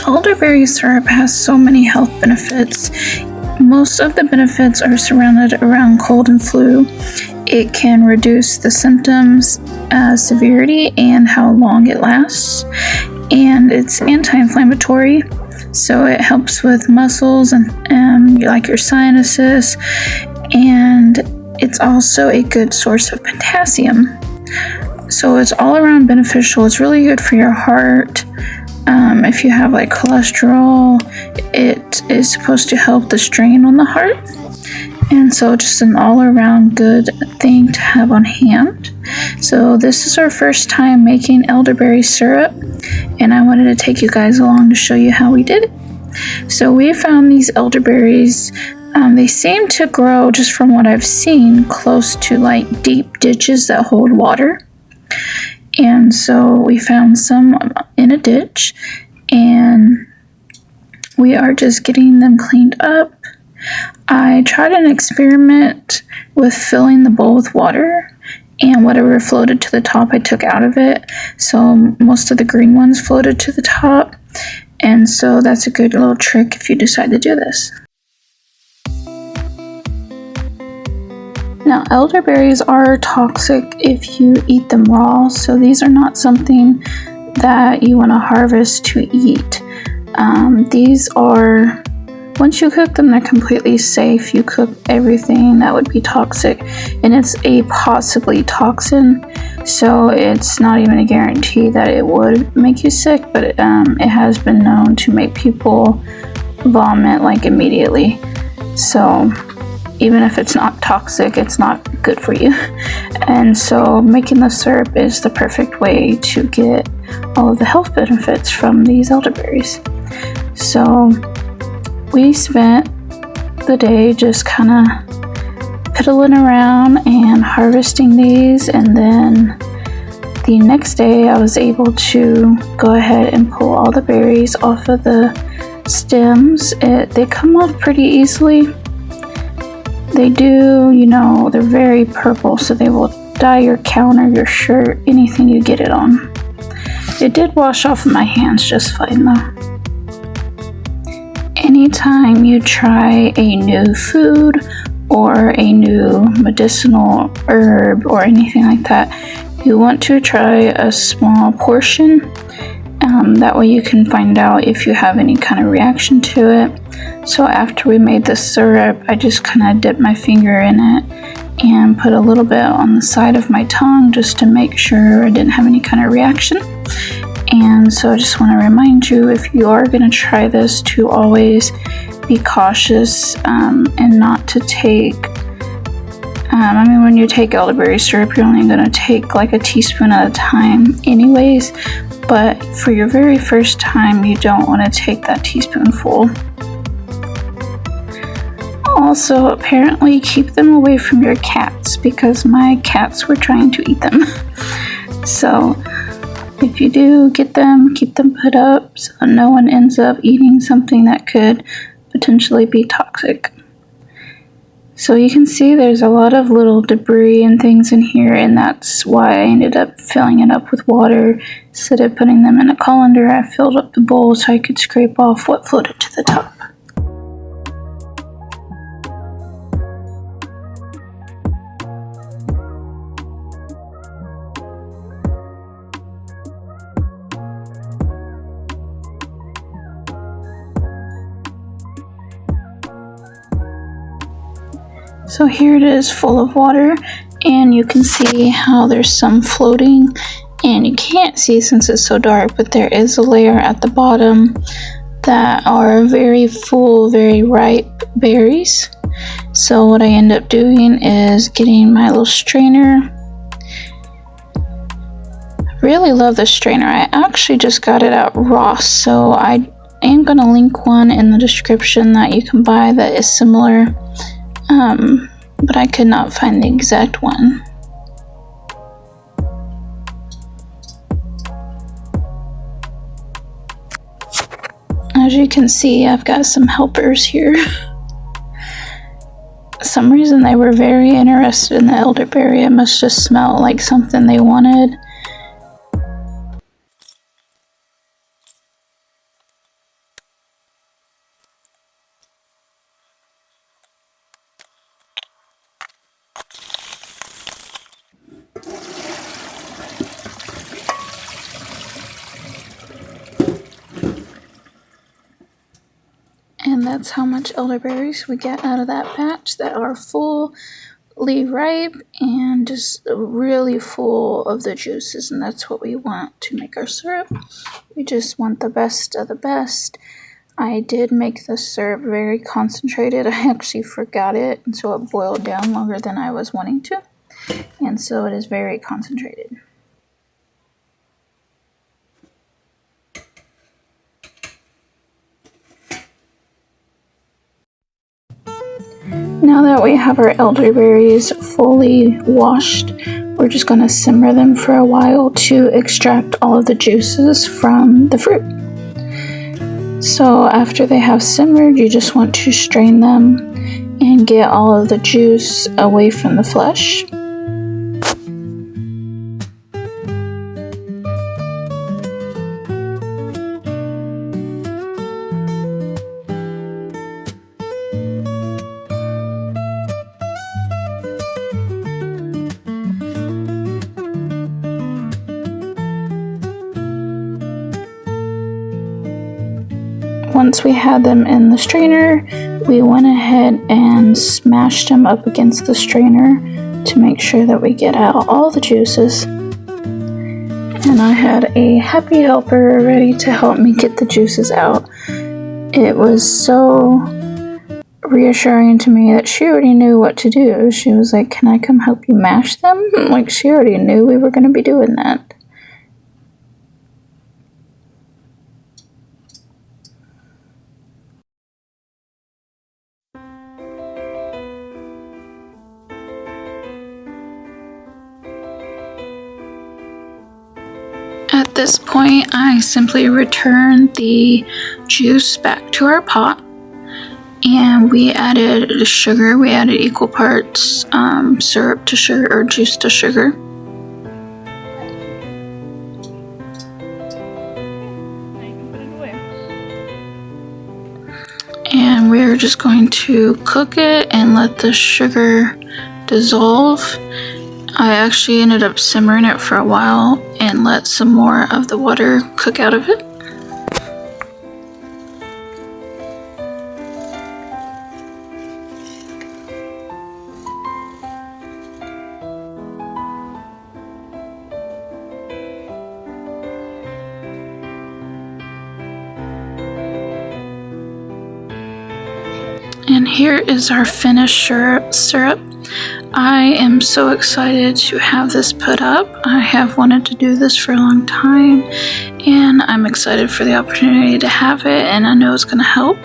Elderberry syrup has so many health benefits. Most of the benefits are surrounded around cold and flu. It can reduce the symptoms, severity, and how long it lasts. And it's anti-inflammatory, so it helps with muscles and like your sinuses. And it's also a good source of potassium. So it's all around beneficial. It's really good for your heart. If you have like cholesterol, it is supposed to help the strain on the heart. And so just an all-around good thing to have on hand. So this is our first time making elderberry syrup, and I wanted to take you guys along to show you how we did it. So we found these elderberries. They seem to grow, just from what I've seen, close to like deep ditches that hold water. And so we found some in a ditch, and we are just getting them cleaned up. I tried an experiment with filling the bowl with water, and whatever floated to the top I took out of it. So most of the green ones floated to the top, and so that's a good little trick if you decide to do this. Now, elderberries are toxic if you eat them raw, so these are not something that you want to harvest to eat. These are, once you cook them, they're completely safe. You cook everything that would be toxic, and it's a possibly toxin, so it's not even a guarantee that it would make you sick, but it has been known to make people vomit like immediately. So even if it's not toxic, it's not good for you. And so making the syrup is the perfect way to get all of the health benefits from these elderberries. So we spent the day just kind of piddling around and harvesting these, and then the next day I was able to go ahead and pull all the berries off of the stems. They come off pretty easily. They do, they're very purple, so they will dye your counter, your shirt, anything you get it on. It did wash off of my hands just fine though. Anytime you try a new food or a new medicinal herb or anything like that, you want to try a small portion. That way you can find out if you have any kind of reaction to it. So after we made the syrup, I just kind of dipped my finger in it and put a little bit on the side of my tongue just to make sure I didn't have any kind of reaction. And so I just want to remind you, if you are going to try this, to always be cautious and not to take when you take elderberry syrup, you're only going to take like a teaspoon at a time anyways, but for your very first time, you don't want to take that teaspoonful. Also, apparently keep them away from your cats, because my cats were trying to eat them. So if you do get them, keep them put up so no one ends up eating something that could potentially be toxic. So you can see there's a lot of little debris and things in here, and that's why I ended up filling it up with water. Instead of putting them in a colander, I filled up the bowl so I could scrape off what floated to the top. So here it is, full of water, and you can see how there's some floating, and you can't see since it's so dark, but there is a layer at the bottom that are very full, very ripe berries. So what I end up doing is getting my little strainer. I really love this strainer. I actually just got it at Ross, so I am going to link one in the description that you can buy that is similar. But I could not find the exact one. As you can see, I've got some helpers here. For some reason they were very interested in the elderberry. It must just smell like something they wanted. that's how much elderberries we get out of that batch that are fully ripe and just really full of the juices, and that's what we want to make our syrup. We just want the best of the best. I did make the syrup very concentrated. I actually forgot it, and so it boiled down longer than I was wanting to, and so it is very concentrated. Now that we have our elderberries fully washed, we're just going to simmer them for a while to extract all of the juices from the fruit. So after they have simmered, you just want to strain them and get all of the juice away from the flesh. Once we had them in the strainer, we went ahead and smashed them up against the strainer to make sure that we get out all the juices. And I had a happy helper ready to help me get the juices out. It was so reassuring to me that she already knew what to do. She was like, "Can I come help you mash them?" Like, she already knew we were going to be doing that. At this point, I simply returned the juice back to our pot, and we added sugar. We added equal parts syrup to sugar, or juice to sugar. And we're just going to cook it and let the sugar dissolve. I actually ended up simmering it for a while and let some more of the water cook out of it. And here is our finished syrup. I am so excited to have this put up. I have wanted to do this for a long time, and I'm excited for the opportunity to have it, and I know it's going to help.